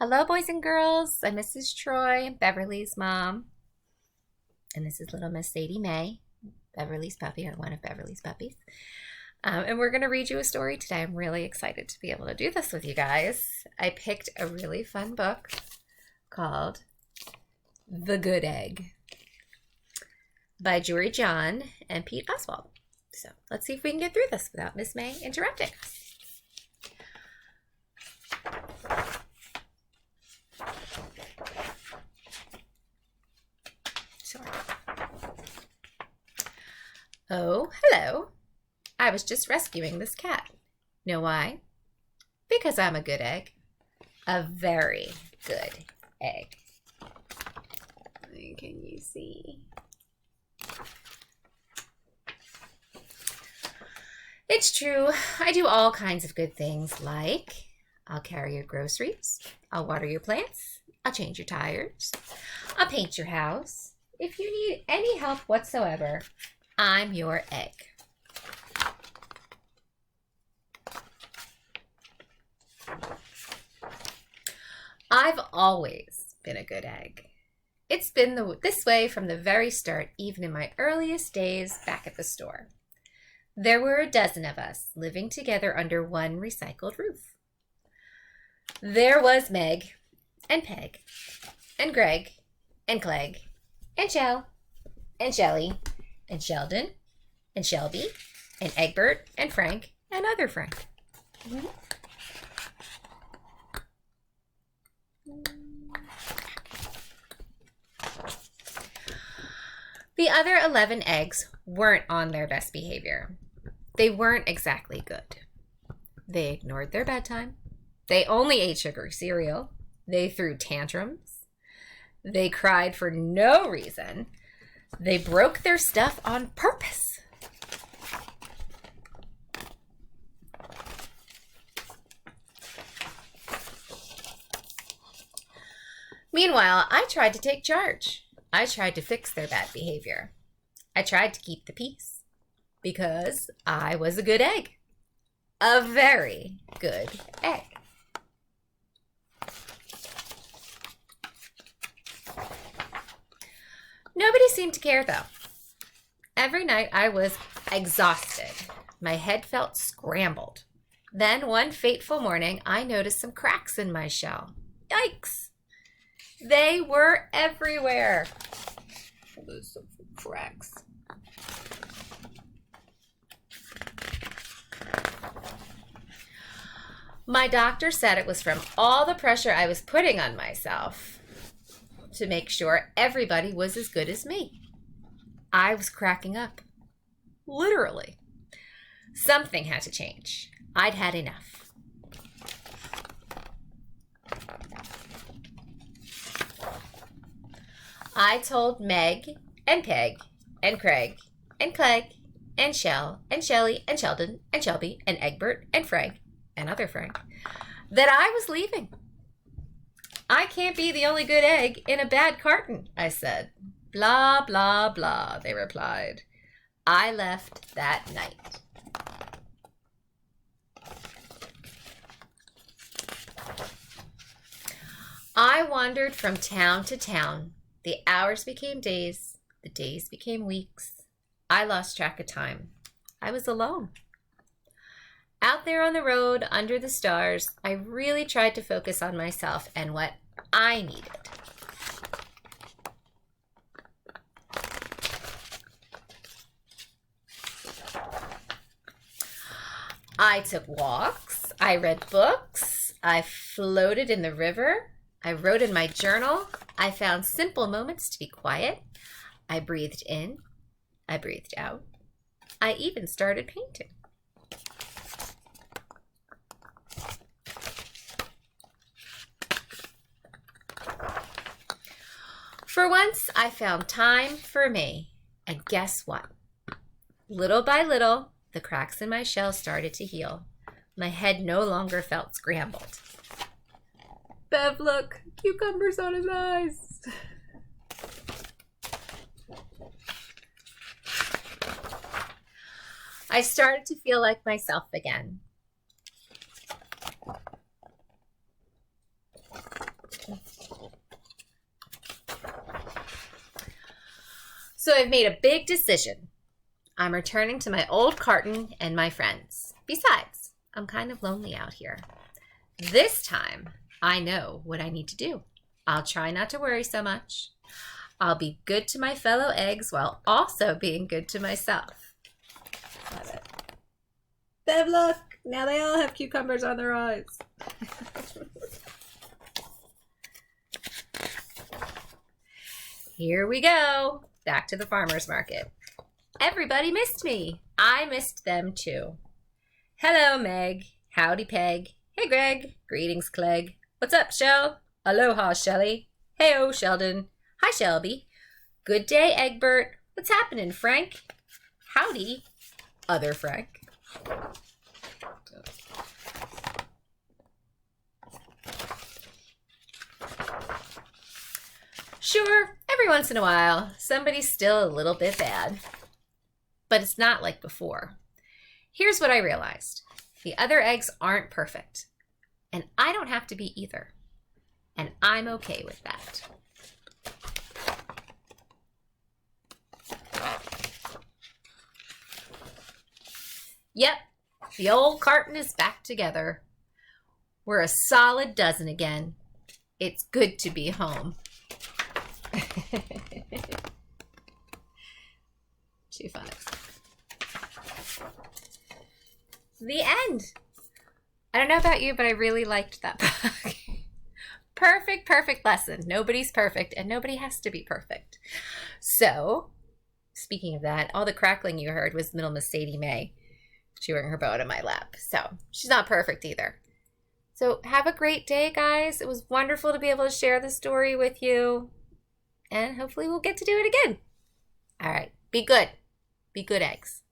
Hello, boys and girls. I'm Mrs. Troy, Beverly's mom. And this is little Miss Sadie Mae, Beverly's puppy, or one of Beverly's puppies. And we're going to read you a story today. I'm really excited to be able to do this with you guys. I picked a really fun book called The Good Egg by Jory John and Pete Oswald. So let's see if we can get through this without Miss Mae interrupting us. Oh, hello. I was just rescuing this cat. Know why? Because I'm a good egg. A very good egg. Can you see? It's true. I do all kinds of good things, like I'll carry your groceries, I'll water your plants, I'll change your tires, I'll paint your house. If you need any help whatsoever, I'm your egg. I've always been a good egg. It's been this way from the very start, even in my earliest days back at the store. There were a dozen of us living together under one recycled roof. There was Meg and Peg and Greg and Clegg and Shell and Shelly and Sheldon and Shelby and Egbert and Frank and other Frank. The other 11 eggs weren't on their best behavior. They weren't exactly good. They ignored their bedtime. They only ate sugary cereal. They threw tantrums. They cried for no reason. They broke their stuff on purpose. Meanwhile, I tried to take charge. I tried to fix their bad behavior. I tried to keep the peace because I was a good egg. A very good egg. Nobody seemed to care, though. Every night I was exhausted. My head felt scrambled. Then one fateful morning, I noticed some cracks in my shell. Yikes! They were everywhere. There's some cracks. My doctor said it was from all the pressure I was putting on myself to make sure everybody was as good as me. I was cracking up. Literally. Something had to change. I'd had enough. I told Meg and Peg and Craig and Clegg and Shell and Shelly and Sheldon and Shelby and Egbert and Frank and other Frank that I was leaving. I can't be the only good egg in a bad carton, I said. Blah, blah, blah, they replied. I left that night. I wandered from town to town. The hours became days. The days became weeks. I lost track of time. I was alone. Out there on the road, under the stars, I really tried to focus on myself and what I needed. I took walks. I read books. I floated in the river. I wrote in my journal. I found simple moments to be quiet. I breathed in. I breathed out. I even started painting. For once, I found time for me. And guess what? Little by little, the cracks in my shell started to heal. My head no longer felt scrambled. Bev, look, cucumbers on his eyes. I started to feel like myself again. So I've made a big decision. I'm returning to my old carton and my friends. Besides, I'm kind of lonely out here. This time, I know what I need to do. I'll try not to worry so much. I'll be good to my fellow eggs while also being good to myself. Love it. Bev, look! Now they all have cucumbers on their eyes. Here we go. Back to the farmer's market. Everybody missed me. I missed them too. Hello, Meg. Howdy, Peg. Hey, Greg. Greetings, Clegg. What's up, Shell? Aloha, Shelly. Hey-o, Sheldon. Hi, Shelby. Good day, Egbert. What's happening, Frank? Howdy, other Frank. Sure, every once in a while, somebody's still a little bit bad. But it's not like before. Here's what I realized. The other eggs aren't perfect. And I don't have to be either. And I'm okay with that. Yep, the old carton is back together. We're a solid dozen again. It's good to be home. Too funny. The end. I don't know about you, but I really liked that book. Perfect lesson. Nobody's perfect, and nobody has to be perfect. So, speaking of that, all the crackling you heard was little Miss Sadie Mae chewing her bone in my lap. So, she's not perfect either. So, have a great day, guys. It was wonderful to be able to share the story with you. And hopefully we'll get to do it again. All right. Be good. Be good eggs.